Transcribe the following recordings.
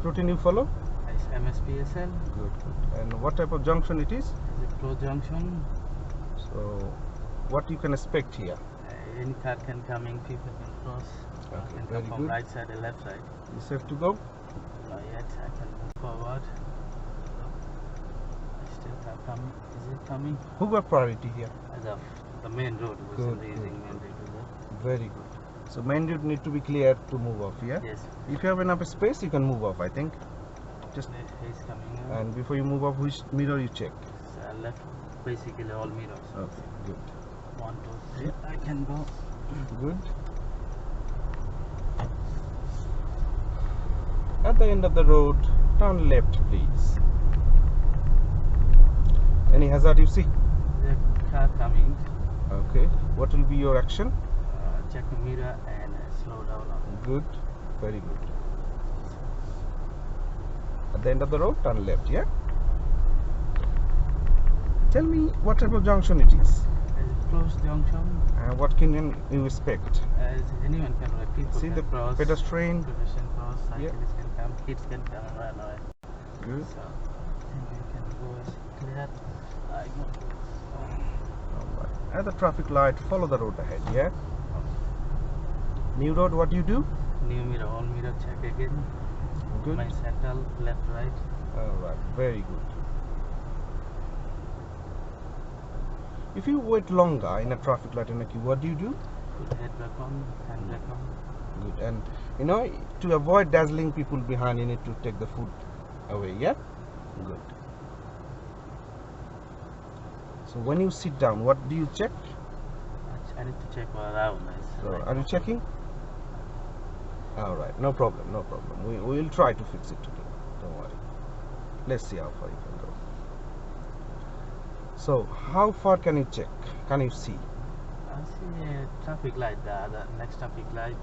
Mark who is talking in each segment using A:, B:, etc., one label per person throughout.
A: routine you follow?
B: It's MSPSL.
A: Good. And what type of junction it is?
B: It's a pro junction.
A: So, what you can expect here?
B: Any car can come in, people can cross.
A: Okay,
B: Can
A: very
B: come from
A: good.
B: right side or left side.
A: You safe to go?
B: Not yet. I can move forward. I still have coming. Is it coming?
A: Who got priority here?
B: As of the main road, was
A: Good,
B: using
A: good,
B: main road.
A: Very good. So main road need to be clear to move off, yeah?
B: Yes.
A: If you have enough space, you can move off, I think. Just
B: He's coming now.
A: and before you move off, which mirror you check?
B: So left, basically all mirrors.
A: Okay, good.
B: 1, 2, 3. I can go.
A: Good. At the end of the road, turn left, please. Any hazard you see?
B: The car coming.
A: Okay. What will be your action?
B: Check the mirror and slow down.
A: Good. Very good. At the end of the road, turn left, yeah? Tell me what type of junction it is.
B: It's closed junction.
A: What can you expect?
B: As anyone can ride, people
A: See
B: can
A: the
B: cross.
A: pedestrian?
B: Pedestrian cross,
A: Yeah.
B: cyclists can come, kids can come and run away.
A: Good.
B: So, you can go as clear. I go.
A: Alright. At the traffic light, follow the road ahead, yeah? New road, what do you do?
B: New mirror, all mirror, check again.
A: Good.
B: My settle, left, right.
A: Alright, very good. If you wait longer in a traffic light in a queue, what do you do?
B: Put head back on, hand back on.
A: Good. And you know, to avoid dazzling people behind, you need to take the foot away, yeah? Good. So when you sit down, what do you check?
B: I need to check around.
A: So, are you checking? Alright, no problem, no problem. We will try to fix it today. Don't worry. Let's see how far you can go. So, how far can you check? Can you see?
B: I see a traffic light. The next traffic light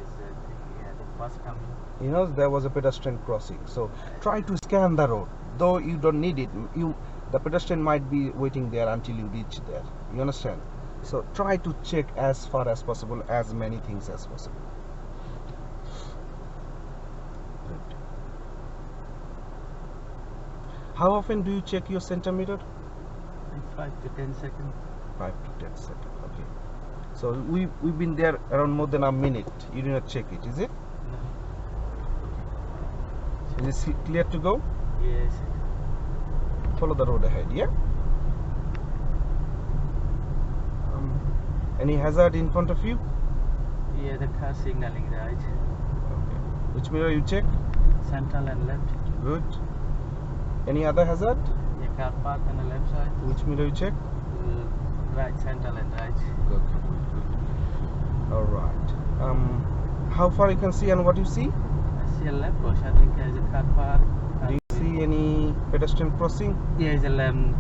B: is the bus coming.
A: You know, there was a pedestrian crossing. So, try to scan the road. Though you don't need it, the pedestrian might be waiting there until you reach there. You understand? So, try to check as far as possible, as many things as possible. Good. How often do you check your center mirror?
B: 5 to 10 seconds.
A: 5 to 10 seconds. Okay. So we've been there around more than a minute. You do not check it, is it?
B: No.
A: Is it clear to go?
B: Yes.
A: Follow the road ahead, yeah? Any hazard in front of you?
B: Yeah, the car signaling right.
A: Okay. Which mirror you check?
B: Central and left.
A: Good. Any other hazard?
B: Yeah, car park on the left side.
A: Which mirror you check?
B: Right, central and right.
A: Okay, good. Alright. How far you can see and what you see?
B: I see a left push. I think there's a car park.
A: Do you see any pedestrian crossing?
B: Yeah, it's a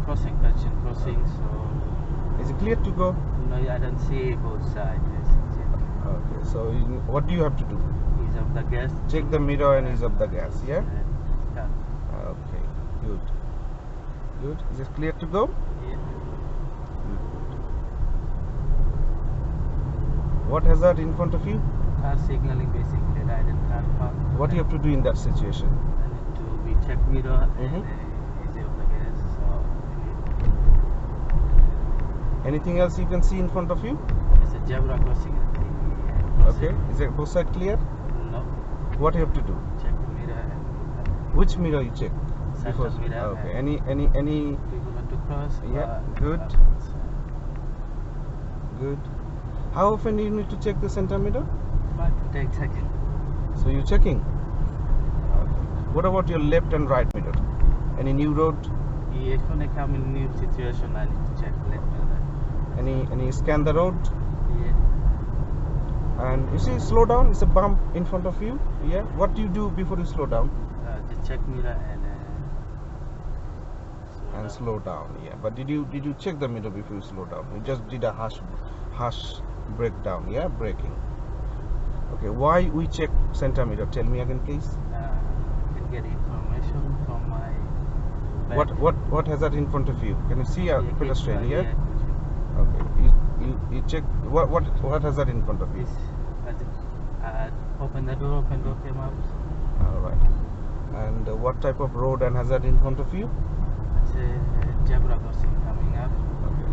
B: crossing, pedestrian crossing. So
A: Is it clear to go?
B: no, I don't see both sides.
A: Okay, so what do you have to do?
B: Ease of the gas.
A: Check the mirror and ease up the gas, yeah?
B: Yeah.
A: Okay, good. Good. Is it clear to go?
B: Yeah.
A: What hazard in front of you?
B: Car signaling basically, right, and car park.
A: What do you have to do in that situation?
B: I need to be check mirror and easy of the gas. So
A: Anything else you can see in front of you?
B: it's a zebra crossing.
A: Okay. Is it both side clear?
B: No.
A: What do you have to do?
B: Check the mirror and
A: Which mirror you check?
B: center mirror.
A: Okay.
B: And
A: Any
B: people want to cross.
A: Yeah, good. Good. How often do you need to check the center mirror?
B: 5 to 10 seconds.
A: So you're checking. What about your left and right mirror? Any new road?
B: If when I come in new situation, I need to check left and right.
A: Any scan the road?
B: Yeah.
A: And you see, slow down. It's a bump in front of you. Yeah. What do you do before you slow down?
B: Just check mirror and
A: Slow down. Yeah. But did you check the mirror before you slow down? You just did a harsh breakdown. Yeah, braking. Okay. Why we check center mirror? Tell me again, please.
B: Can get information from my back.
A: What hazard in front of you? Can you see a pedestrian? Yeah.
B: Yeah.
A: Okay. You check what hazard in front of you?
B: Open the door came out.
A: All right. what type of road and hazard in front of you?
B: It's a zebra crossing coming up.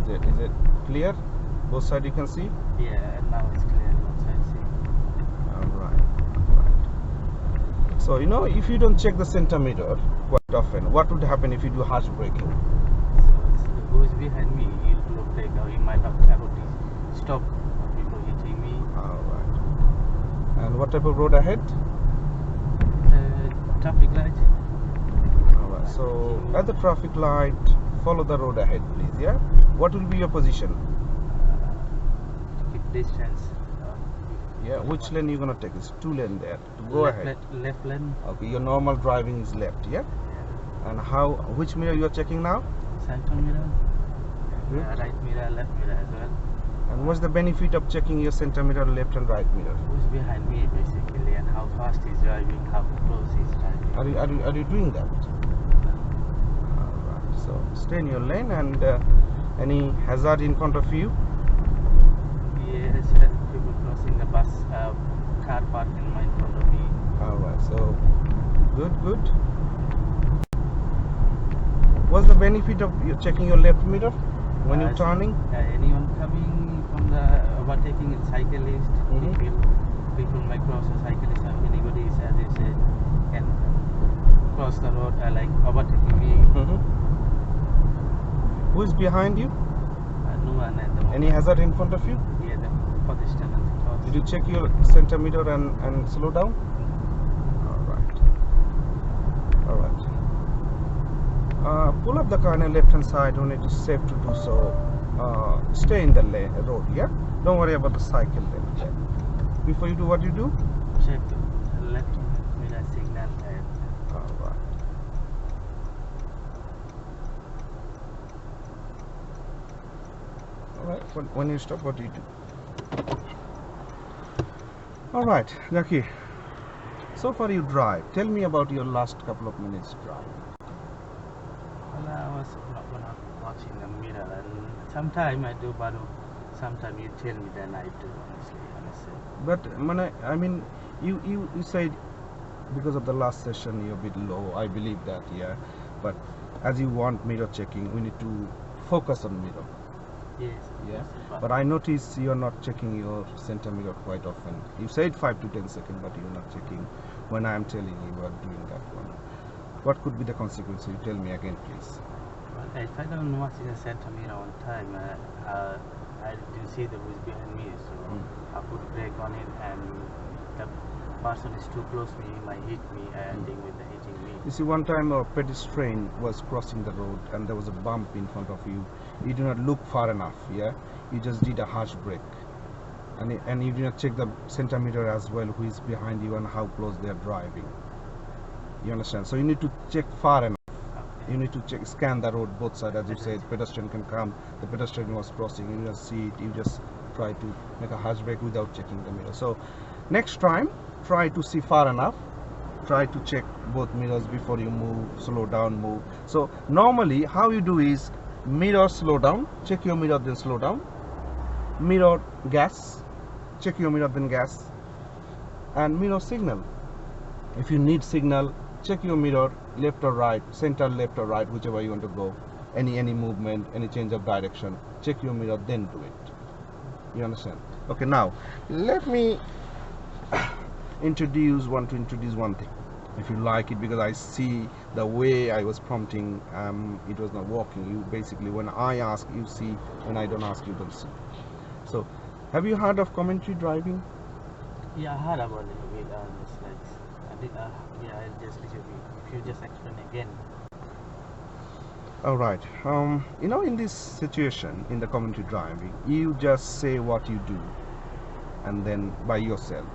A: Okay. Is it clear? Both sides you can see?
B: Yeah, now it's clear. Both sides see.
A: Alright. So if you don't check the center mirror quite often, what would happen if you do harsh braking?
B: So who's behind me? He'll look like he might have to stop before hitting me.
A: Alright. And what type of road ahead?
B: Traffic light.
A: Alright, so at the traffic light, follow the road ahead, please. Yeah. What will be your position?
B: Keep distance.
A: Yeah. Which lane you gonna take? It's 2 lane there. Go ahead.
B: Left lane.
A: Okay. Your normal driving is left. Yeah.
B: Yeah.
A: And which mirror you are checking now?
B: Center mirror.
A: Good.
B: Right mirror, left mirror as well.
A: And what's the benefit of checking your center mirror, left and right mirror?
B: Who's behind me basically, and how fast he's driving, how close he's driving.
A: Are you doing that? Alright. So stay in your lane, and any hazard in front of you?
B: Yes, people crossing the bus, car parked in front of me.
A: Alright. So good. What's the benefit of you checking your left mirror when you're turning?
B: Anyone coming from the overtaking a cyclist, people might cross a cyclist, or anybody, as you said, can cross the road like overtaking me.
A: Who is behind you?
B: No one at the moment.
A: Any hazard in front of you?
B: Yeah, the pedestrian and the cross.
A: Did you check your center mirror and slow down? Alright. Pull up the car on the left hand side when it is safe to do so. Stay in the road, yeah? Don't worry about the cycle then. Yeah? Before you do what you do?
B: Check left mirror signal and
A: Alright. Alright, when you stop, what do you do? Alright, Jackie. So far you drive. Tell me about your last couple of minutes drive.
B: well, I was not watching the mirror, and sometimes I do, but sometimes you tell me then I do, honestly.
A: But I mean, you said because of the last session you're a bit low. I believe that, yeah. But as you want mirror checking, we need to focus on mirror.
B: Yes.
A: Yeah.
B: Yes,
A: But I notice you're not checking your center mirror quite often. You said 5 to 10 seconds, but you're not checking when I am telling you are doing that one. What could be the consequence? You tell me again, please.
B: Well, if I don't watch the center mirror on time, I didn't see the who's behind me, so I put brake on it, and the person is too close to me, he might hit me, and think with the hitting me.
A: You see, one time a pedestrian was crossing the road and there was a bump in front of you. You do not look far enough, yeah? You just did a harsh brake. And you do not check the center mirror as well, who is behind you and how close they are driving. You understand? So you need to check far enough.
B: Okay.
A: You need to scan the road both sides. As you said, pedestrian can come, the pedestrian was crossing, you just see it, you just try to make a harsh brake without checking the mirror. So next time, try to see far enough. Try to check both mirrors before you move, slow down, move. So normally how you do is mirror, slow down, check your mirror, then slow down. Mirror, gas, check your mirror, then gas. And mirror, signal. If you need signal, check your mirror, left or right, center, left or right, whichever you want to go. Any movement, any change of direction, check your mirror, then do it. You understand? Okay, now let me introduce one thing, if you like it, because I see the way I was prompting, it was not working. You basically, when I ask, you see; when I don't ask, you don't see. So have you heard of commentary driving?
B: Yeah, I heard about it a bit, just like I did. Yeah, I just little bit. If you just explain again.
A: All right. In this situation, in the commentary driving, you just say what you do, and then by yourself,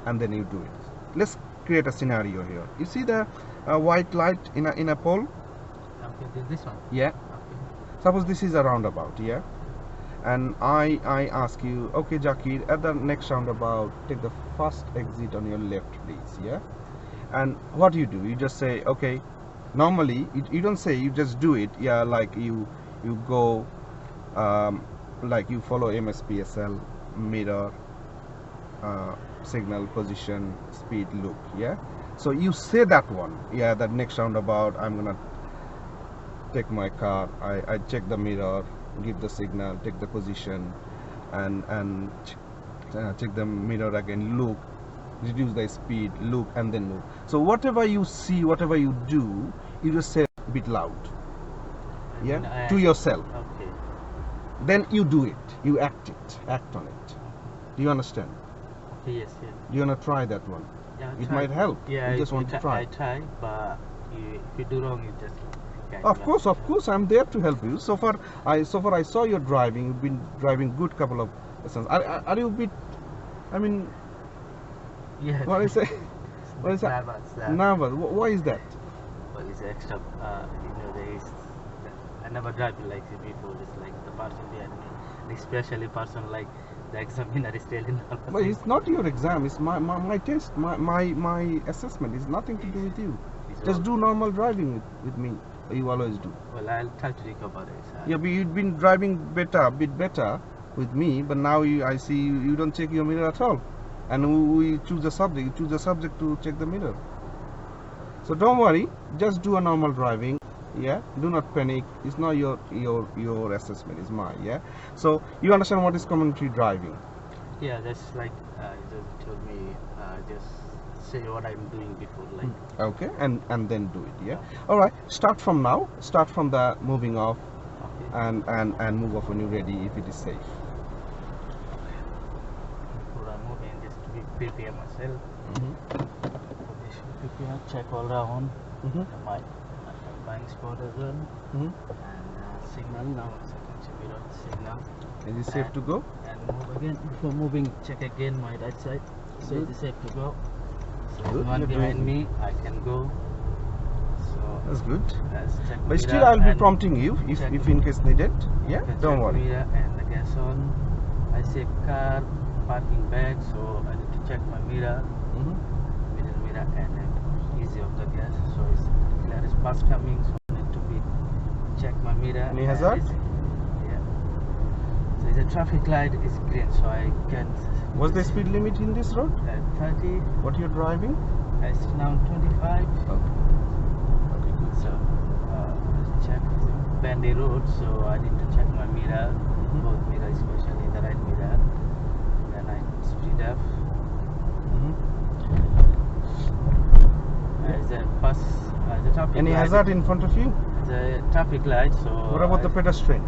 A: and then you do it. Let's create a scenario here. You see the white light in a pole?
B: Okay, this one.
A: Yeah.
B: Okay.
A: Suppose this is a roundabout, yeah. And I ask you, okay, Jackie, at the next roundabout, take the first exit on your left, please, yeah. And what do? You just say, okay. Normally, you don't say, you just do it, yeah. Like you go, like you follow MSPSL, mirror, signal, position, speed, look, yeah. So you say that one, yeah, that next roundabout I'm gonna take my car. I check the mirror, give the signal, take the position, and check the mirror again, look, reduce the speed, look, and then move. So whatever you see, whatever you do, you just say a bit loud, yeah, to yourself.
B: Okay.
A: Then you do it, you act on it. Do you understand?
B: Okay, yes, yes.
A: You wanna try that one?
B: Yeah,
A: It
B: try.
A: might help.
B: Yeah,
A: You just want to try.
B: I try, but if you do wrong, you just can't.
A: Of course, I'm there to help you. So far I saw your driving. You've been driving good couple of lessons. Are you a bit? I mean,
B: Yeah.
A: what is it? What is that? Nervous. Why is that?
B: Well, it's extra. There is. I never drive like this before. It's like the person behind me, and especially person like the examiner is telling.
A: Well, it's not your exam. It's my test. My assessment. It's nothing to do with you. Just do normal driving with me. You always do.
B: Well, I'll try to recover it.
A: Yeah, but you've been driving a bit better with me, but now I see you don't check your mirror at all. And we choose a subject. You choose a subject to check the mirror. So don't worry. Just do a normal driving. Yeah. Do not panic. It's not your assessment. It's mine. Yeah. So you understand what is community driving?
B: Yeah, that's like you just told me. Just say what I'm doing before, like.
A: Okay. And then do it. Yeah. All right. Start from now. Start from the moving off.
B: Okay.
A: And move off when you're ready if it is safe.
B: Before I move in, just to be prepare myself.
A: Mm-hmm.
B: Prepare, check all around.
A: Mm-hmm.
B: My blind spot as well.
A: Mm-hmm.
B: And signal now. Mirror signal.
A: Is it safe to go?
B: And move again. Before moving, check again my right side. So
A: Good.
B: it is safe to go. So
A: Good,
B: one
A: you're
B: behind
A: doing
B: me, I can go. So
A: That's good.
B: let's check
A: But still,
B: mirror
A: I'll be
B: and
A: prompting you if
B: check-
A: in case needed. Yeah,
B: okay,
A: don't
B: check
A: worry.
B: Mirror and the gas on. I see car parking back, so I need to check my mirror,
A: Mm-hmm.
B: middle mirror, and then easy of the gas. So it's there is bus coming, so I need to be check my mirror.
A: Any
B: and
A: hazard?
B: Yeah. So the traffic light is green, so I can.
A: What's the speed limit in this road?
B: 30.
A: What you're driving?
B: It's now 25.
A: Okay. Okay, good.
B: So check it's a bendy road, so I need to check my mirror, both mirror, especially the right mirror. Then I speed up. There's a bus, the traffic
A: Any
B: light.
A: hazard in front of you?
B: The traffic light. So
A: What about the pedestrian?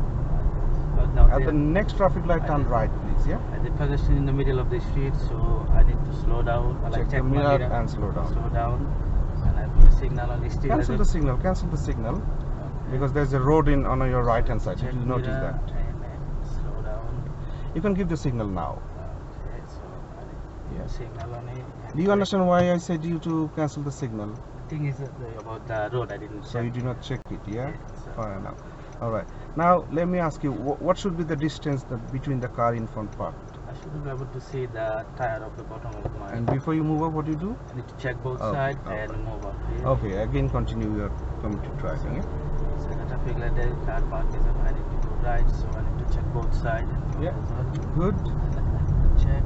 B: now
A: At the next traffic light, turn right, please. Yeah.
B: the pedestrian in the middle of the street, so I need to slow down. Or
A: Check the
B: my
A: mirror and slow down.
B: Slow down, and I put the signal on the street.
A: Cancel the signal. Cancel the signal because there's a road on your right hand side. Did you notice that?
B: And then slow down.
A: You can give the signal now.
B: Okay, so I need
A: Yeah.
B: signal on it.
A: Do you understand why I said you to cancel the signal?
B: The thing is about the road, I didn't
A: So
B: check.
A: you do not check it, yeah?
B: So
A: Fine enough. All right. Now let me ask you, what should be the distance between the car in front parked?
B: I should be able to see the tire of the bottom of my.
A: And before you move up, what do you do?
B: I need to check both
A: Okay,
B: sides
A: okay.
B: and move up. Yeah.
A: Okay. Again, continue your community driving. Yeah?
B: So the traffic light, the car park is up. I need to go right, so I need to check both sides. And
A: Yeah.
B: as well.
A: Good.
B: Check.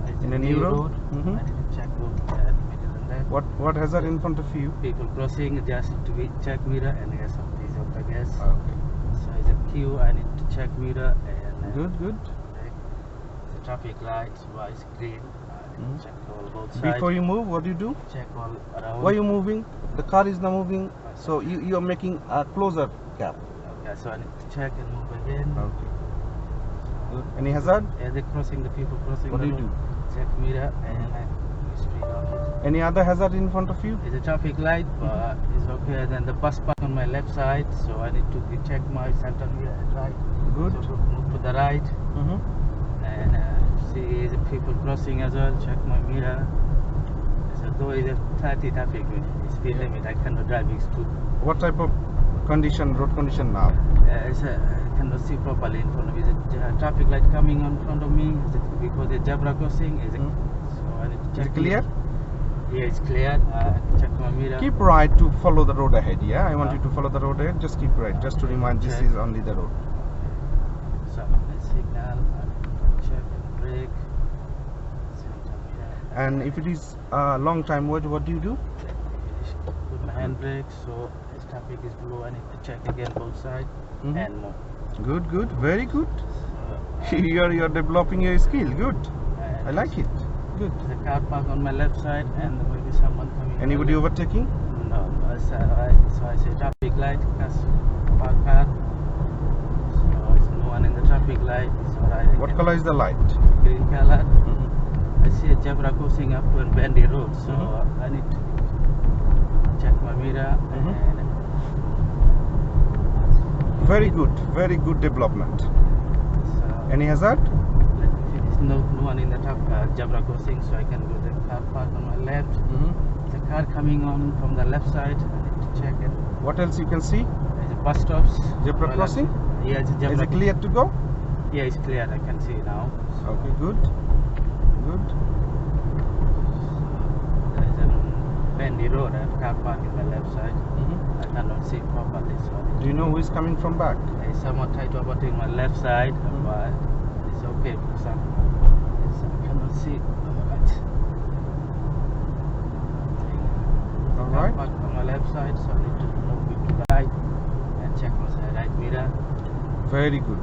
B: It's
A: In a new road? Mhm.
B: I need to check both middle and left.
A: What hazard in front of you?
B: People crossing, just to be check mirror and gas of these of the gas.
A: Okay.
B: So it's a queue. I need to check mirror and
A: Good.
B: check the traffic lights, white, green. I need to check all both sides.
A: Before you move, what do you do?
B: Check all around.
A: Why are you moving? The car is now moving, so you are making a closer gap.
B: Okay, so I need to check and move again.
A: Okay. Good. Any hazard?
B: Yeah, they're crossing, the people crossing.
A: What
B: the
A: do you
B: road. Check mirror and I speed on it.
A: Any other hazard in front of you?
B: It's a traffic light, but it's okay. Then the bus park on my left side, so I need to check my center mirror and right.
A: Good.
B: So move to the right
A: Mm-hmm.
B: and see the people crossing as well. Check my mirror. So though it's a 30 traffic speed limit, I cannot drive. It's too.
A: What type of road condition now?
B: I cannot see properly in front of me. There's a traffic light coming in front of me because the zebra crossing is. So I need to check.
A: Is it clear?
B: Yeah, it's clear. Check my mirror.
A: Keep right to follow the road ahead, yeah? I want you to follow the road ahead, just keep right, just to remind this is only the road.
B: So the signal, check and brake. Center mirror.
A: And if it is a long time, what do you do?
B: Put my handbrake, so as traffic is blue, I need to check again both sides
A: Mhm.
B: and move.
A: Good, very good.
B: So,
A: You're developing your skill. Good. I like it. Good.
B: There's a car park on my left side, and there will be someone coming. on
A: Anybody
B: my left.
A: overtaking?
B: No, so I say traffic light, cars, park car. So it's no one in the traffic light. So
A: What color is the light?
B: Green color.
A: Mhm.
B: I see a zebra crossing up to a bendy road, so
A: Mhm.
B: I need to check my mirror
A: Mhm.
B: and
A: Very good development.
B: so
A: Any hazard?
B: let me finish. No one in the zebra crossing, so I can go to the car park on my left. There's a car coming on from the left side. I need to check it.
A: What else you can see?
B: There's a bus stops.
A: Zebra
B: on my left.
A: crossing?
B: Yeah, it's a zebra.
A: Is it clear to go?
B: Yeah, it's clear. I can see now. So
A: Okay, good.
B: there's a bendy road and car park in my left side. I cannot see properly, so
A: Do you know who is coming from back?
B: someone tried to overtake my left side, but it's okay because I cannot see on the right.
A: All
B: Car
A: right.
B: park on my left side, so I need to move it to the right and check my right mirror.
A: Very good.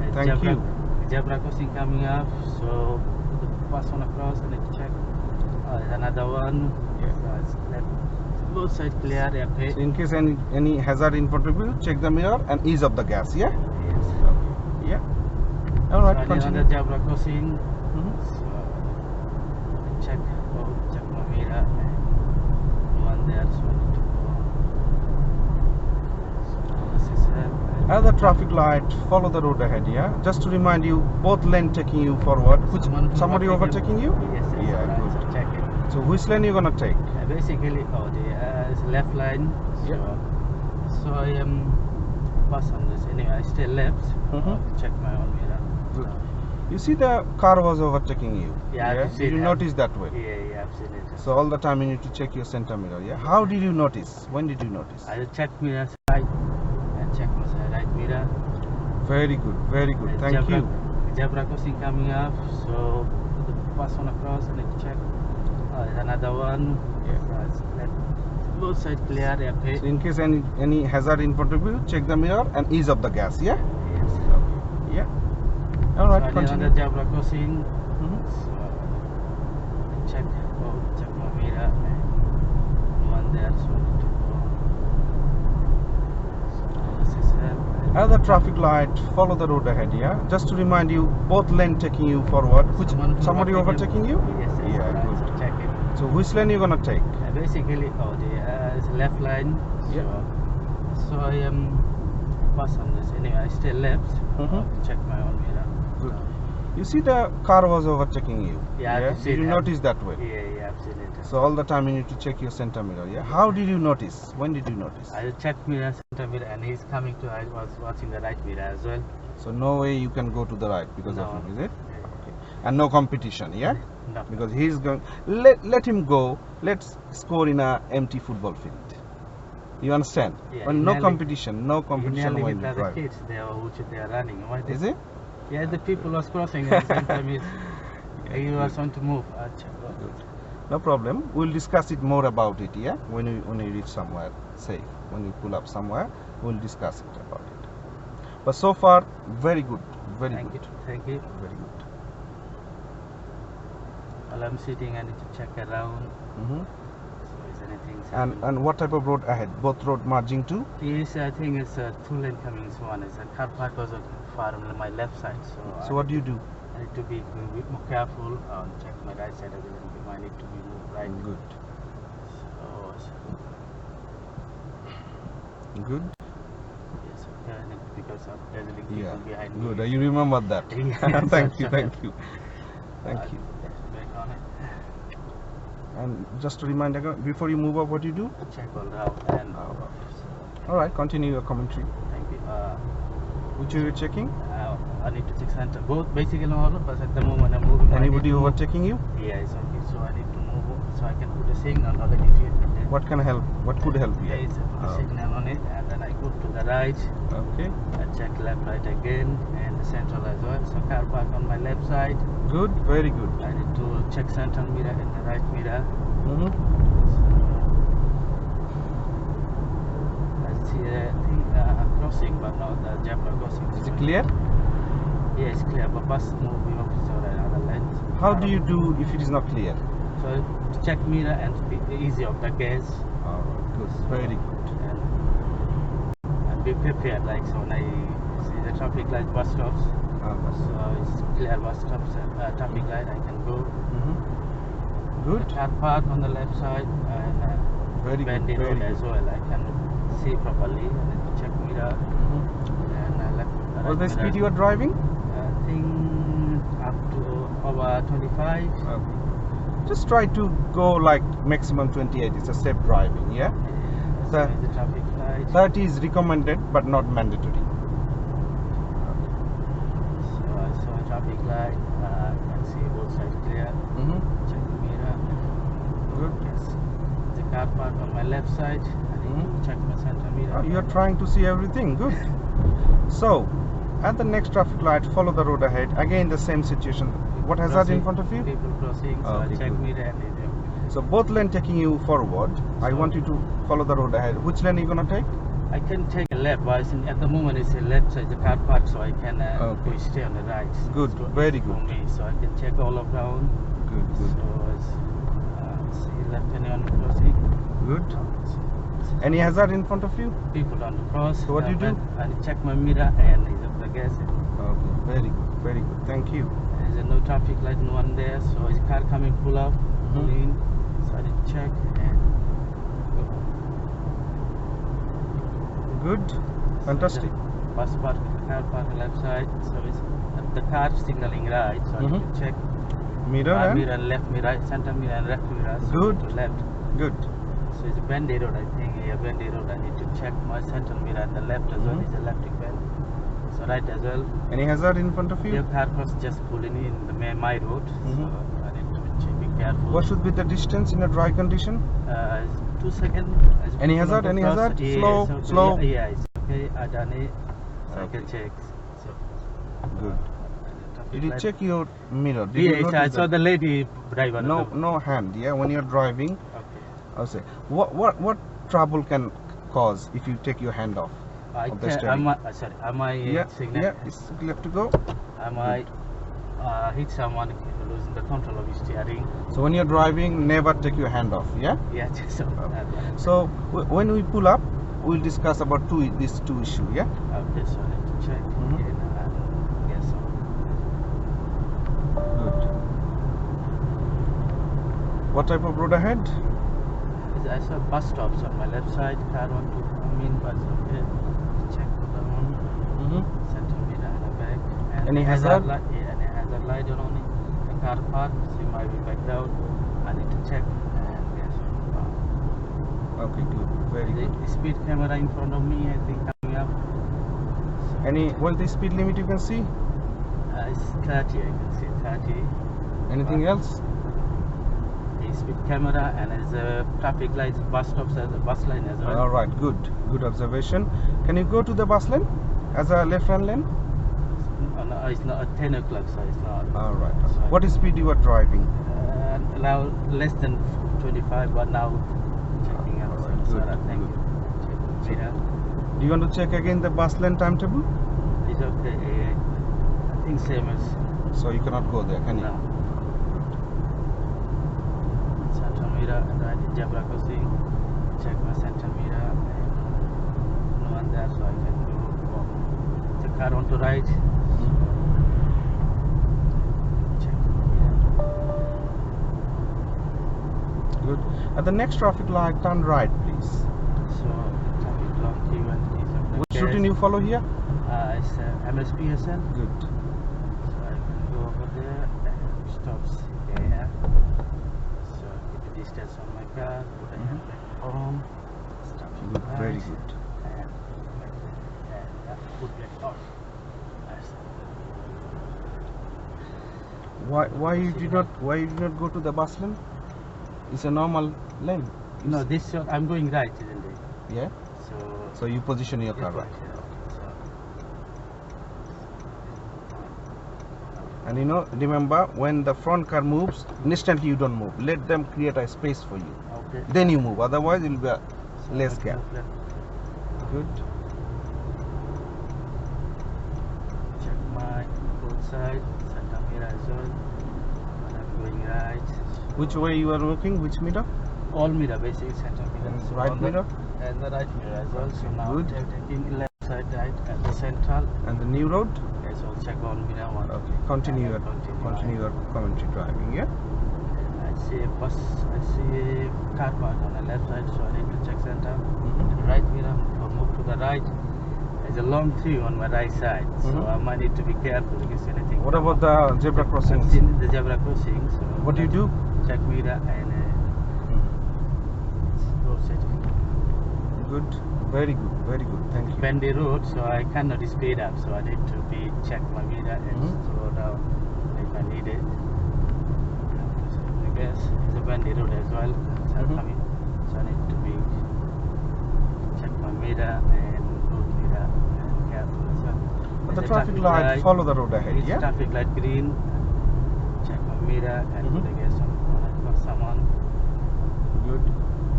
B: And
A: Thank
B: zebra,
A: you.
B: Zebra crossing coming up, so the first one across, I need to check. There's another one.
A: Yeah.
B: So it's left. Both sides clear. Okay.
A: So in case any hazard in front of you, check the mirror and ease up the gas. Yeah.
B: Yes.
A: Yeah. All right.
B: So
A: Continue.
B: another zebra crossing.
A: Mhm.
B: So check my mirror. One there, so I need to go. So this is
A: At the traffic light, follow the road ahead. Yeah. Just to remind you, both lane taking you forward. Somebody overtaking you?
B: Yes.
A: Yeah,
B: Right,
A: good.
B: so check it.
A: So which lane you gonna take?
B: Basically, it's left line. So,
A: Yeah.
B: so I am pass on this. Anyway, I stay left.
A: Mhm.
B: Check my own mirror.
A: Good.
B: So,
A: You see the car was overtaking you.
B: Yeah, I've seen
A: Did you
B: that.
A: notice that way?
B: yeah, I've seen it.
A: So all the time you need to check your center mirror. Yeah. How did you notice? When did you notice?
B: I check mirror side and check my right mirror.
A: Very good.
B: And
A: Thank you.
B: Zebra crossing coming up, so the first one across, I need to check. There's another one.
A: Yeah.
B: So it's left. Both sides clear. Okay.
A: So in case any hazard in front of you, check the mirror and ease up the gas. Yeah.
B: Yes.
A: Yeah. All right.
B: So
A: Continue.
B: another zebra crossing.
A: Mhm.
B: So check my mirror. One there, so I need to go. So this is
A: At the traffic light, follow the road ahead. Yeah. Just to remind you, both lane taking you forward. Somebody overtaking you?
B: Yes.
A: Yeah,
B: Right,
A: good.
B: so check it.
A: So which lane you gonna take?
B: Basically, it's left line.
A: Yeah.
B: So I am pass on this. Anyway, I stay left.
A: Mhm.
B: Check my own mirror.
A: Good. You see the car was overtaking you.
B: Yeah, I've seen
A: Did you
B: that.
A: notice that way?
B: Yeah, I've seen it.
A: So all the time you need to check your center mirror. Yeah. How did you notice? When did you notice?
B: I checked mirror, center mirror, and he's coming to. I was watching the right mirror as well.
A: So no way you can go to the right because
B: No.
A: of him, is it?
B: Yeah.
A: Okay. And no competition. Yeah.
B: No.
A: Because he's going. Let him go. Let's score in a empty football field. You understand?
B: Yeah,
A: When
B: he
A: no
B: nearly-
A: competition
B: He
A: when
B: nearly
A: you
B: hit the other
A: drive.
B: kids. They are running. Why
A: Is it?
B: Yeah, the people was crossing at the same time. He was on to move.
A: Good. No problem. We'll discuss it more about it. Yeah. When you reach somewhere safe. When you pull up somewhere, we'll discuss it about it. But so far, very good. Very
B: Thank
A: good.
B: you. Thank you.
A: Very good.
B: While I'm sitting, I need to check around.
A: Mhm.
B: So is anything?
A: And what type of road ahead? Both road merging to?
B: Yes, I think it's a two-lane coming. So one is a car park was far on my left side.
A: So what do you do?
B: I need to be a bit more careful and check my right side. I need to be moved right.
A: Good.
B: So
A: Good.
B: yes, okay. I need to, because of there's a people
A: Yeah.
B: behind
A: Good.
B: me.
A: You remember that.
B: Yes,
A: Thank you.
B: sure.
A: Thank you. Thank you.
B: Back on it.
A: And just to remind again, before you move up, what do you do?
B: Check all out and
A: All right. Continue your commentary.
B: thank you.
A: Which are you checking?
B: I need to check center both basically all, but at the moment I'm moving.
A: Anybody overtaking you?
B: Yeah, it's okay. So I need to move so I can put a signal or the diffuser there.
A: What can help? What could help
B: There
A: you?
B: is a signal on it, and then I go to the right.
A: Okay.
B: I check left, right again, and the central as well. So car park on my left side.
A: Good. Very good.
B: I need to check central mirror and the right mirror.
A: Mm-hmm.
B: I see a thing, crossing, but not the zebra crossing.
A: Is it clear?
B: Yeah, it's clear, but bus moving up to the other lane.
A: How do you do if it is not clear?
B: So check mirror and be easy of the gas.
A: All right. Good. Very good.
B: And be prepared, like so when I see the traffic light bus stops. So it's clear bus stops, traffic light, I can go.
A: Mm-hmm. Good.
B: The car park on the left side and
A: Very good.
B: bendy
A: Very
B: road as
A: good.
B: well. I can see properly. I need to check mirror
A: Mm-hmm.
B: and left.
A: What's the speed you are driving?
B: I think up to over 25.
A: Okay. Just try to go like maximum 28. It's a safe driving. Yeah.
B: So the traffic light.
A: 30 is recommended but not mandatory.
B: So I saw a traffic light. I can see both sides clear.
A: Mm-hmm.
B: Check the mirror.
A: Good.
B: Yes. The car park on my left side. I need to check my center mirror.
A: Oh, you're trying to see everything. Good. So, at the next traffic light, follow the road ahead. Again, the same situation. What hazard in front of you?
B: People crossing. So
A: Okay,
B: I check
A: good.
B: mirror and
A: So both lane taking you forward. I want you to follow the road ahead. Which lane are you gonna take?
B: I can take a left, but at the moment it's a left side, the car park, so I can
A: Okay.
B: stay on the right.
A: Good,
B: So
A: very
B: it's
A: good.
B: For me, so I can check all around.
A: Good,
B: So it's see left anyone crossing.
A: good. Any hazard in front of you?
B: People on the cross.
A: So what do you do?
B: I check my mirror and is up the gas.
A: Okay, very good, very good. Thank you.
B: There's no traffic light, no one there. So is car coming pull up, pull in. So I need to check and go.
A: Good, fantastic.
B: Bus park, car park left side. So it's the car signaling right. So I need to check
A: Mirror
B: right
A: and
B: mirror and left mirror, center mirror and left mirror. So
A: Good.
B: to left.
A: good.
B: So it's a bendy road, I think. Yeah, bendy road. I need to check my center mirror and the left as well. It's electric bend. So right as well.
A: Any hazard in front of
B: Your
A: you?
B: car was just pulling in the my road. So I need to be careful.
A: What should be the distance in a dry condition?
B: 2 seconds.
A: Any hazard? Any hazard?
B: Yeah,
A: Slow,
B: so,
A: slow.
B: Yeah, it's okay. I done it. So I can
A: Okay.
B: check. So,
A: Good.
B: traffic
A: Did you
B: light.
A: check your mirror? Did you
B: Yes, I
A: notice
B: saw
A: that?
B: the lady driver.
A: No, no hand. Yeah, when you're driving,
B: Okay.
A: I'll say what trouble can cause if you take your hand off of the steering?
B: Am I
A: Yeah,
B: signal?
A: yeah, it's left to go.
B: Am I hit someone losing the control of his steering?
A: So when you're driving, never take your hand off. Yeah.
B: Yeah, just so.
A: So when we pull up, we'll discuss about these two issues. Yeah.
B: Okay, so I need to check again. Yes.
A: Good. What type of road ahead?
B: I saw bus stops on my left side. Car want to come in, but okay. Check for the one. Center mirror and the back. And
A: Any
B: the
A: hazard?
B: light, yeah, and a hazard light on it. The car park, see my way back down. I need to check and yes.
A: Okay, good. Very good.
B: The speed camera in front of me, I think coming up.
A: What's the speed limit you can see?
B: It's 30, I can see 30.
A: Anything else?
B: The speed camera and as a traffic lights, bus stops as a bus line as well.
A: All right, good. Good observation. Can you go to the bus lane as a left-hand lane?
B: No, it's not at 10 o'clock, so it's not.
A: All right.
B: So
A: What speed you are driving?
B: Now less than 25, but now checking out.
A: Alright,
B: So,
A: good,
B: thank you. Check mirror.
A: Do you want to check again the bus lane timetable?
B: It's okay. I think same as
A: So you cannot go there, can you?
B: now. Center mirror and right zebra crossing. Check my center mirror. And no one there, so I can go walk. The car on to right. Check the mirror.
A: Good. At the next traffic light, turn right, please.
B: So traffic long queue and these are the
A: Which
B: gas.
A: route you follow here?
B: It's MSPSN.
A: Good.
B: So I can go over there and stops there. So keep the distance on my car, put a hand back on, stop
A: Good. Very good.
B: and put back on.
A: Why you did not go to the bus lane? It's a normal lane.
B: No, this shot, I'm going right, isn't it?
A: Yeah.
B: So,
A: So you position your car right. And remember, when the front car moves, instantly you don't move. Let them create a space for you.
B: Okay.
A: Then you move. Otherwise, it will be a less
B: So,
A: gap. Good.
B: Check my both sides, center mirror as well. When I'm going right.
A: Which way you are looking? Which mirror?
B: All mirror, basically center mirror.
A: And
B: So
A: right
B: on
A: mirror?
B: And the right mirror as well. So now
A: Good.
B: taking left side right at the central.
A: And the new road?
B: Yes, so check on mirror one.
A: Okay. Continue your commentary driving. Yeah.
B: I see a bus. I see a car park on the left side, so I need to check center.
A: Mhm.
B: Right mirror, I'll move to the right. There's a long tree on my right side, so
A: Mhm.
B: I might need to be careful because anything.
A: What about the zebra crossing?
B: I've seen the zebra crossing. So
A: What do you do?
B: check mirror and road safety.
A: Good. Very good. Very good. Thank you.
B: Bendy road, so I cannot speed up, so I need to be check my mirror and
A: Mhm.
B: slow down if I need it. I guess it's a bendy road as well. So,
A: Mhm.
B: so I need to be check my mirror and road mirror and careful as well.
A: But the
B: There's a
A: traffic light, follow the road ahead.
B: It's
A: Yeah.
B: traffic light green. Check my mirror and
A: Mhm.
B: put a gas on when I cross someone.
A: Good.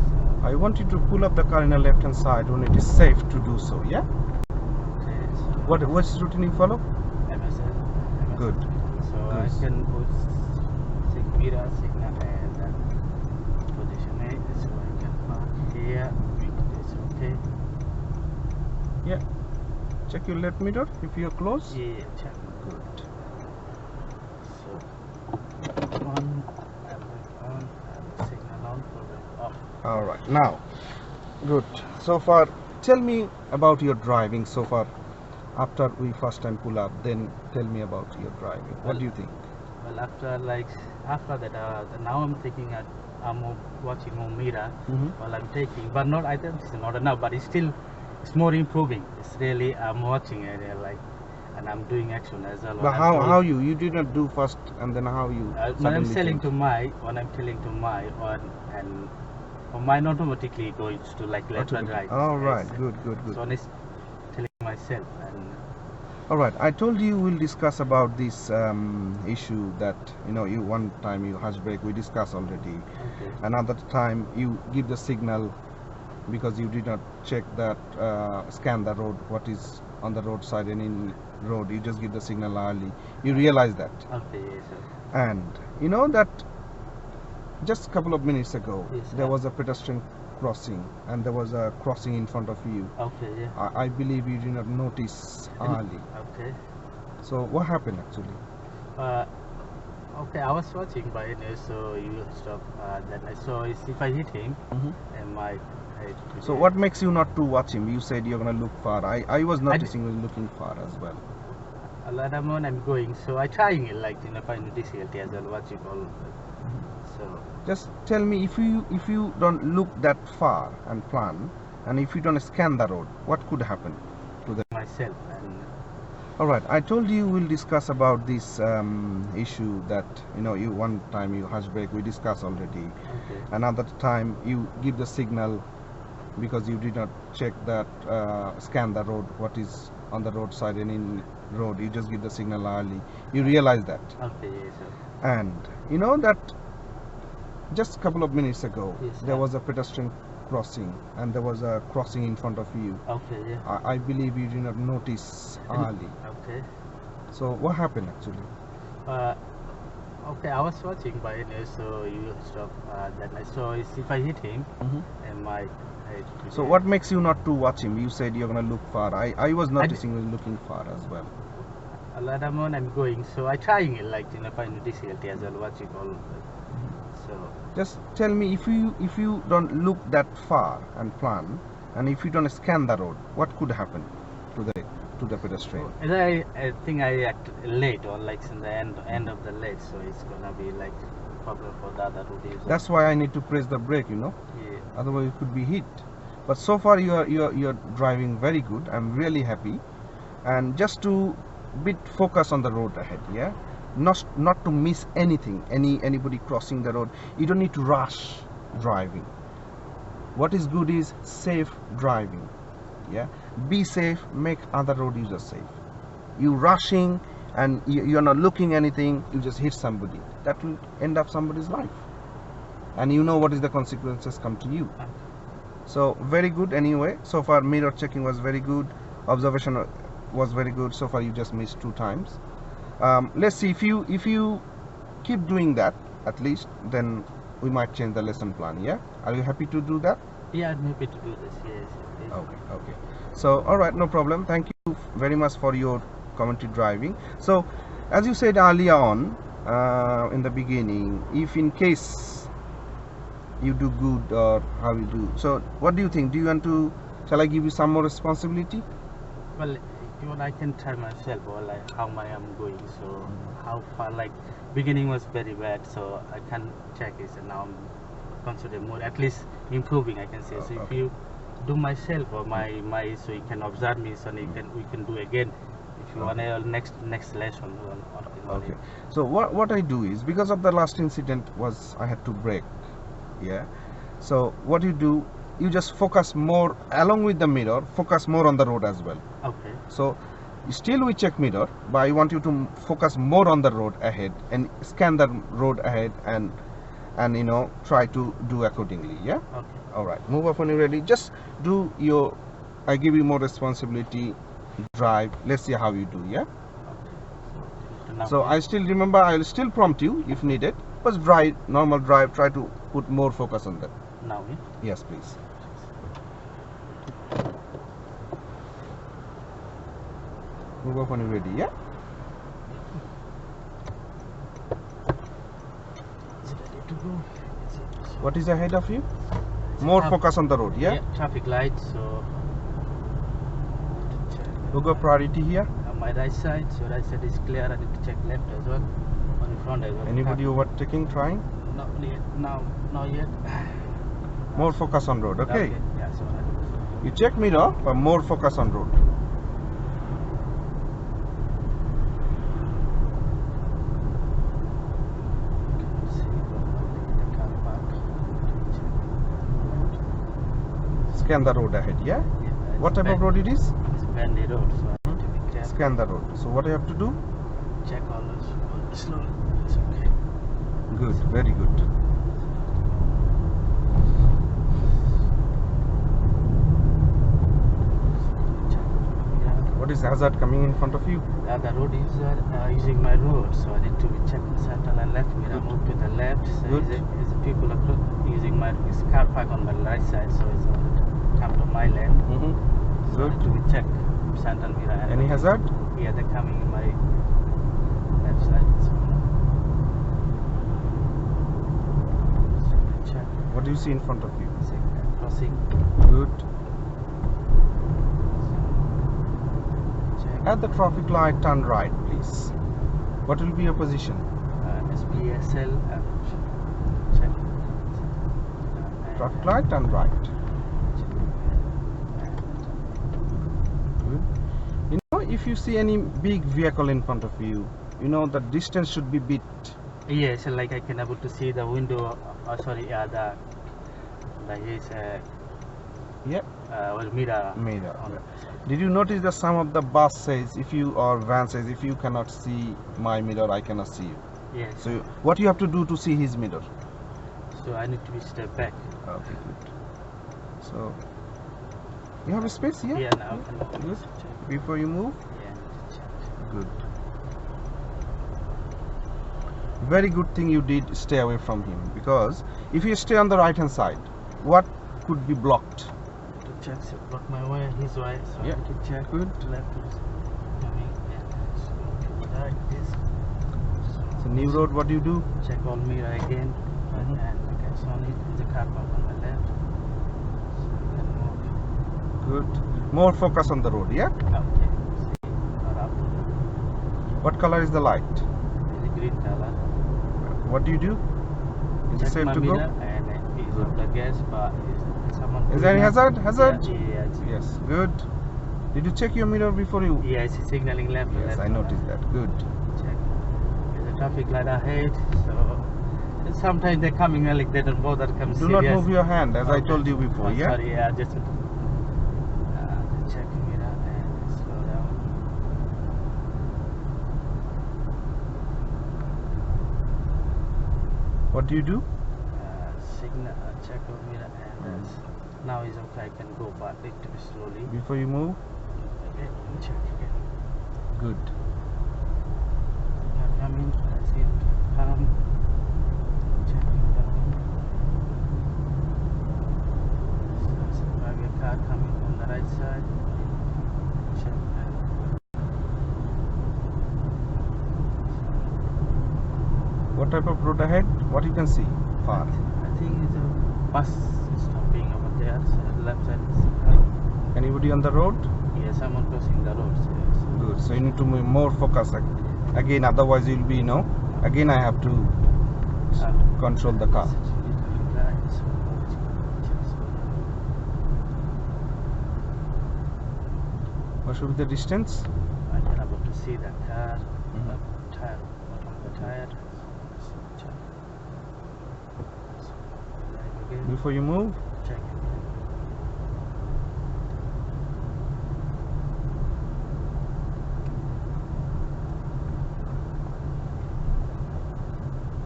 B: So,
A: I want you to pull up the car in the left hand side when it is safe to do so. Yeah.
B: okay, so
A: What's routine you follow?
B: MSL.
A: Good.
B: So
A: Good.
B: I can put mirror signal and then position it so I can park here. It's okay.
A: Yeah. Check your left mirror if you're close.
B: Yeah, check.
A: Good.
B: So on, and signal on, program off.
A: All right. Now, good. So far, tell me about your driving so far. After we first time pull up, then tell me about your driving. What do you think?
B: Well, after that, now I'm taking I'm watching more mirror
A: Mhm.
B: while I'm taking, but not. I think it's not enough, but it's more improving. It's really I'm watching it and I'm doing action as well.
A: But how you did not do first and then how you
B: when I'm
A: suddenly
B: selling
A: changed?
B: to my and mine automatically goes to like left and right.
A: All right.
B: Yes.
A: Good.
B: So I'm telling myself and.
A: All right. I told you we'll discuss about this issue that you one time you hush brake. We discussed already.
B: Okay.
A: Another time you give the signal because you did not check that scan the road what is on the roadside and in road you just give the signal early. You realize that.
B: Okay. Yes, sir.
A: And you know that just a couple of minutes ago
B: Yes,
A: there
B: sir.
A: was a pedestrian crossing and there was a crossing in front of you.
B: Okay. Yeah.
A: I believe you did not notice early.
B: Okay.
A: So what happened actually?
B: Okay, I was watching by it, so you stop. Then I saw if I hit him, and my head.
A: So what makes you not to watch him? You said you're gonna look far. I was noticing you looking far as well.
B: A lot of when I'm going, so I trying it find difficulty as well. What you call. So
A: Just tell me if you don't look that far and plan, and if you don't scan the road, what could happen to the
B: myself and.
A: All right. I told you we'll discuss about this issue that you one time you hush brake. We discussed already.
B: Okay.
A: Another time you give the signal because you did not check that scan the road what is on the roadside and in road. You just give the signal early. You realize that.
B: Okay. Yes, sir.
A: And you know that just a couple of minutes ago
B: Yes,
A: there
B: sir.
A: was a pedestrian crossing and there was a crossing in front of you.
B: Okay. Yeah.
A: I believe you did not notice early.
B: Okay.
A: So what happened actually?
B: Okay, I was watching by it, so you stop. Then I saw if I hit him, and my head.
A: So what makes you not to watch him? You said you're gonna look far. I was noticing you looking far as well.
B: A lot of when I'm going, so I trying it find difficulty as well. What you call. So
A: Just tell me if you don't look that far and plan, and if you don't scan the road, what could happen to the pedestrian?
B: and I think I act late or in the end of the late, so it's gonna be problem for the other road user.
A: That's why I need to press the brake.
B: Yeah.
A: Otherwise you could be hit. But so far you're driving very good. I'm really happy. And just to bit focus on the road ahead, yeah, not to miss anything, anybody crossing the road. You don't need to rush driving. what is good is safe driving. Yeah, be safe, make other road users safe. You rushing and you're not looking anything, you just hit somebody, that will end up somebody's life, and you know what is the consequences come to you. So very good. Anyway, so far mirror checking was very good, observation was very good. So far you just missed 2 times. Let's see, if you keep doing that at least, then we might change the lesson plan. Yeah, are you happy to do that?
B: Yeah, I'm happy to do this. Yes.
A: Okay. So all right, no problem. Thank you very much for your commentary driving. So as you said earlier on, in the beginning, if in case you do good, or how you do, so what do you think? Do you want to, shall I give you some more responsibility?
B: Well, even I can try myself, or like how I am going. So how far, like beginning was very bad, so I can check it, and now I'm consider more, at least improving, I can say. So if
A: Okay.
B: you do myself or my so you can observe me, so we can do again if you want a next lesson on
A: Okay.
B: it.
A: So what I do is, because of the last incident was I had to brake. Yeah. So what you do, you just focus more along with the mirror, focus more on the road as well.
B: Okay.
A: So still we check mirror, but I want you to focus more on the road ahead and scan the road ahead, and try to do accordingly. Yeah.
B: Okay.
A: All right, move up when you're ready. Just do your, I give you more responsibility, drive. Let's see how you do. Yeah.
B: Now,
A: So I still remember, I'll still prompt you if needed, but drive, normal drive, try to put more focus on that.
B: now
A: Yes, please. Move up when you're ready. Yeah.
B: is it ready to go?
A: What is ahead of you? More focus on the road. Yeah.
B: Traffic light. So
A: We'll go priority here.
B: on my right side, so right side is clear. I need to check left as well, on the front as well.
A: Anybody overtaking, trying?
B: Not yet. Not yet.
A: More focus on road. Okay.
B: Yeah. So
A: You check mirror, but more focus on road. Scan the road ahead. Yeah. What type of road it is?
B: It's bendy road, so I need to be careful.
A: Scan the road. So what do you have to do?
B: Check all those slowly. It's okay.
A: Good. Very good. What is hazard coming in front of you?
B: The road user using my road, so I need to be checking center and left mirror.
A: Good.
B: Move to the left. So
A: Good.
B: is people using my car park on my right side, so it's come to my lane. So I
A: Good.
B: need to be check center mirror. And
A: Any hazard?
B: Yeah, they're coming in my left side. So check.
A: What do you see in front of you?
B: Crossing.
A: Good.
B: Check.
A: At the traffic light, turn right, please. What will be your position?
B: SPSL. Check.
A: Traffic light, turn right. Good. If you see any big vehicle in front of you, the distance should be bit.
B: Yeah, so like I can able to see the window. His mirror.
A: Mirror.
B: On
A: Did you notice that some of the bus says, or van says, if you cannot see my mirror, I cannot see you.
B: Yes.
A: So what you have to do to see his mirror?
B: So I need to be step back.
A: Okay, good. So you have a space here?
B: Yeah, now I can
A: Good.
B: check.
A: Before you move?
B: Yeah, I need to check.
A: Good. Very good thing you did stay away from him, because if you stay on the right hand side, what could be blocked?
B: To check, so block my way, his way, so
A: Yeah,
B: I can check.
A: good.
B: Left is coming, and so to right this.
A: So new road, what do you do?
B: Check all mirror again, and okay, so only the car park on my left. So I can move.
A: Good. More focus on the road, yeah?
B: Okay. See, not up to
A: What color is the light?
B: the green color.
A: What do you do? Is it
B: Check
A: safe
B: my
A: to go?
B: mirror and is on the gas, but is someone?
A: Is there any hazard? Hazard?
B: Yeah.
A: Yes, good. Did you check your mirror before you?
B: Yeah, it's signaling left.
A: Yes,
B: left
A: I noticed that. Good.
B: Check. There's a traffic light ahead, so sometimes they're coming like they don't bother come
A: Do
B: serious.
A: not move your hand, as I
B: Okay.
A: told you before.
B: Oh,
A: Yeah.
B: sorry, yeah, just checking it out and slow down.
A: What do you do?
B: Signal, check over mirror and now is okay. I can go, but a little bit slowly.
A: Before you move.
B: Okay, check again.
A: Good.
B: Come in, I see it. Checking down. So I have a car coming on the right side. Check that.
A: What type of road ahead? What you can see? Far.
B: I think it's a bus stopping over there, so left side.
A: Anybody on the road?
B: Yes, someone crossing the road. Yes.
A: Good. So you need to be more focused again. Otherwise, you'll be, again I have to control the car. What should be the distance?
B: I can able to see the car, the tire, bottom of the tire. Check. Again.
A: Before you move.
B: Check.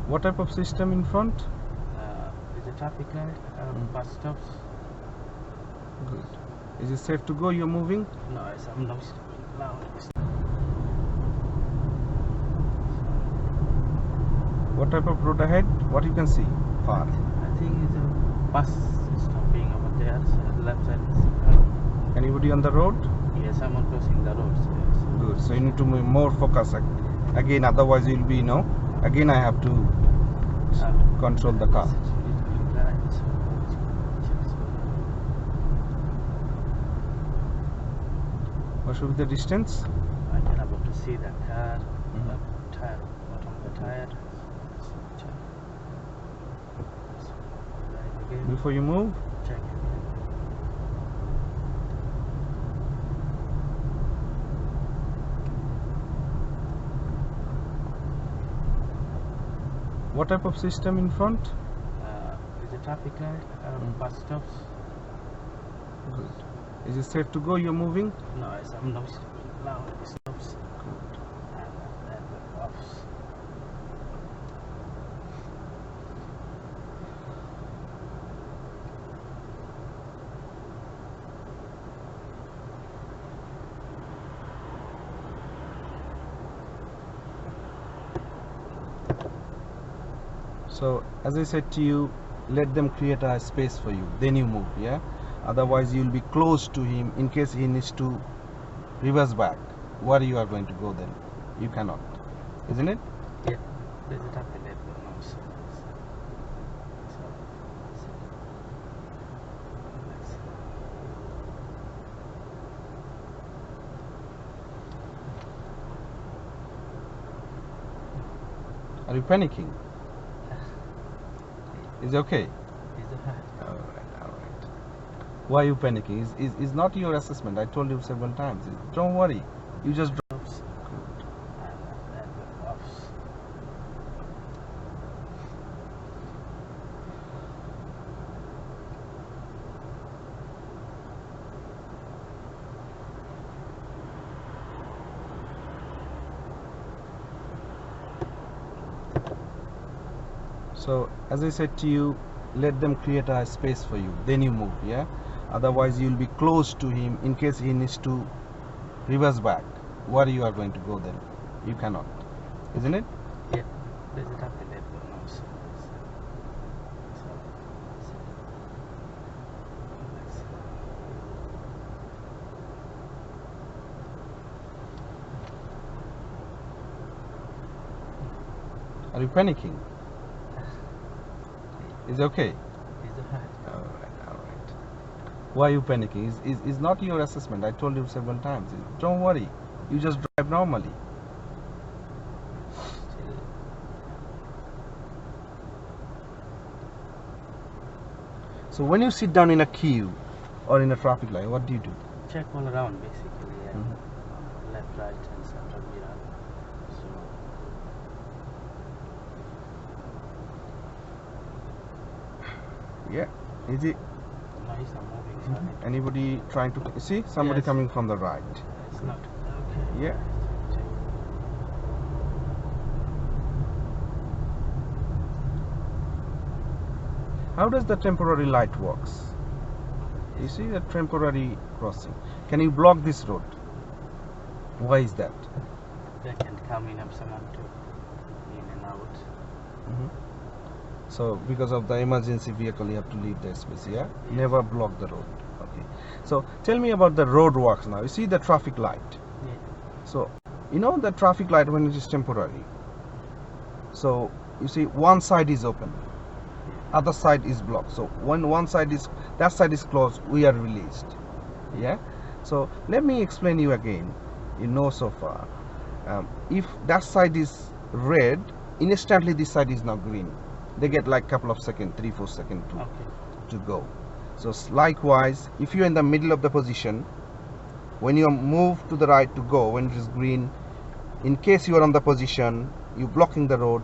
A: What type of system in front?
B: Is a traffic light, bus stops.
A: Good. Is it safe to go? You're moving?
B: No, it's I'm not stopping now.
A: What type of road ahead? What you can see? Far.
B: I think it's a bus stopping over there, so left side.
A: Anybody on the road?
B: Yes, someone crossing the road. Yes.
A: Good. So you need to be more focused again. Otherwise, you'll be, again I have to control the car. What should be the distance?
B: I can able to see the car, the tire, bottom of the tire. Check. Again.
A: Before you move.
B: Check.
A: What type of system in front?
B: Is a traffic light, bus stops.
A: Good. Is it safe to go? You're moving?
B: No, it's I'm not stopping now. It stops.
A: Good.
B: And off.
A: So as I said to you, let them create a space for you, then you move. Yeah, otherwise you'll be close to him in case he needs to reverse back. Where you are going to go then? You cannot, isn't it?
B: Yeah, there's a traffic light now. So.
A: Are you panicking? Is it okay?
B: Is the
A: Alright. Why are you panicking? Is not your assessment. I told you several times. Don't worry. You just
B: drops. And off.
A: So as I said to you, let them create a space for you, then you move. Yeah, otherwise you'll be close to him in case he needs to reverse back. Where you are going to go then? You cannot, isn't it?
B: Yeah, there's a traffic light now. So.
A: Are you panicking? Is it okay?
B: Is the
A: Alright. Why are you panicking? Is not your assessment. I told you several times. Don't worry. You just drive normally. So when you sit down in a queue or in a traffic light, what do you do?
B: Check all around basically, left, right, and center mirror. So
A: Yeah. Is it
B: No, it's not moving. Sorry.
A: anybody trying to see? Somebody
B: Yes.
A: coming from the right.
B: It's not. Okay.
A: Yeah. How does the temporary light works? You see the temporary crossing. Can you block this road? Why is that?
B: They can come in, someone to in and out.
A: So because of the emergency vehicle, you have to leave the space. Yeah. Never block the road. Okay. So tell me about the road works now. You see the traffic light.
B: Yeah.
A: So you know the traffic light when it is temporary. So you see one side is open, other side is blocked. So when one side is that side is closed, we are released. Yeah. So let me explain you again. You know so far. If that side is red, instantly this side is now green. They get like couple of seconds, 3-4 seconds to go. So likewise, if you're in the middle of the position, when you move to the right to go, when it is green, in case you are on the position, you blocking the road,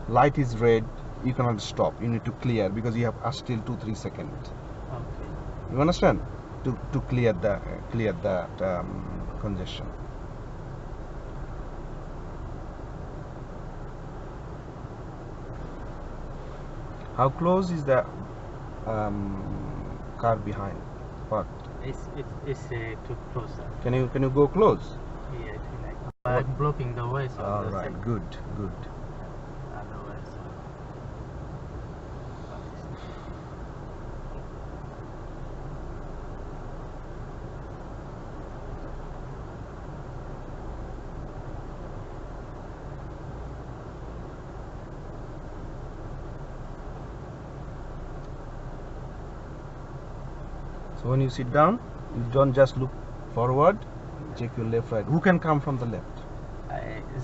A: light is red, you cannot stop. You need to clear because you have still 2-3 seconds.
B: Okay.
A: You understand? To clear that congestion. How close is the car behind parked?
B: It's too close.
A: Can you go close?
B: Yeah, I feel like I'm blocking the way. So
A: All
B: that's
A: right,
B: it.
A: good.
B: Otherwise,
A: So when you sit down, you don't just look forward, check your left, right. Who can come from the left?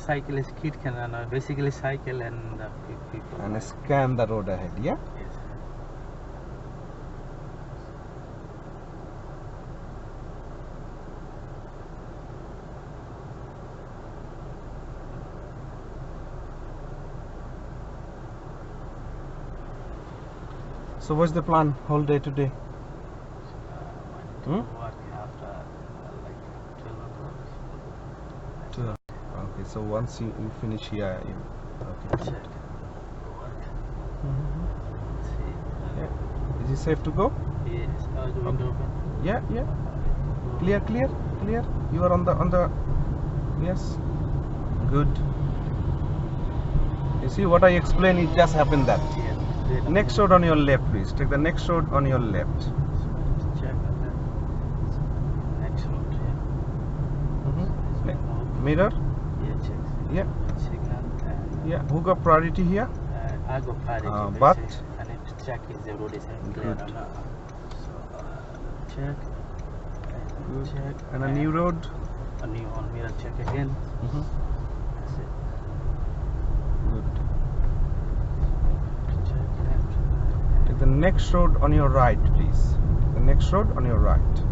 B: cyclist kid can basically cycle and people.
A: And scan the road ahead, yeah?
B: Yes.
A: So what's the plan whole day today?
B: Went to work after like 12 o'clock.
A: Okay, so once you finish here, okay.
B: Check. Work. See.
A: Yeah. Is it safe to go?
B: Yes. The window open.
A: Yeah. Clear. You are on the yes. Good. You see what I explained, it just happened that.
B: Yes.
A: Next road on your left, please. Take the next road on your left.
B: Check that. Next road.
A: Mirror.
B: Yeah. Check.
A: Yeah.
B: Signal. And,
A: Yeah. Who got priority here?
B: I go priority.
A: But
B: I need to check if the road is clear
A: Good.
B: or not. So check.
A: Good.
B: Check.
A: And a new road.
B: A new on mirror check again. That's it.
A: Good.
B: Check left.
A: Take the next road on your right, please. The next road on your right.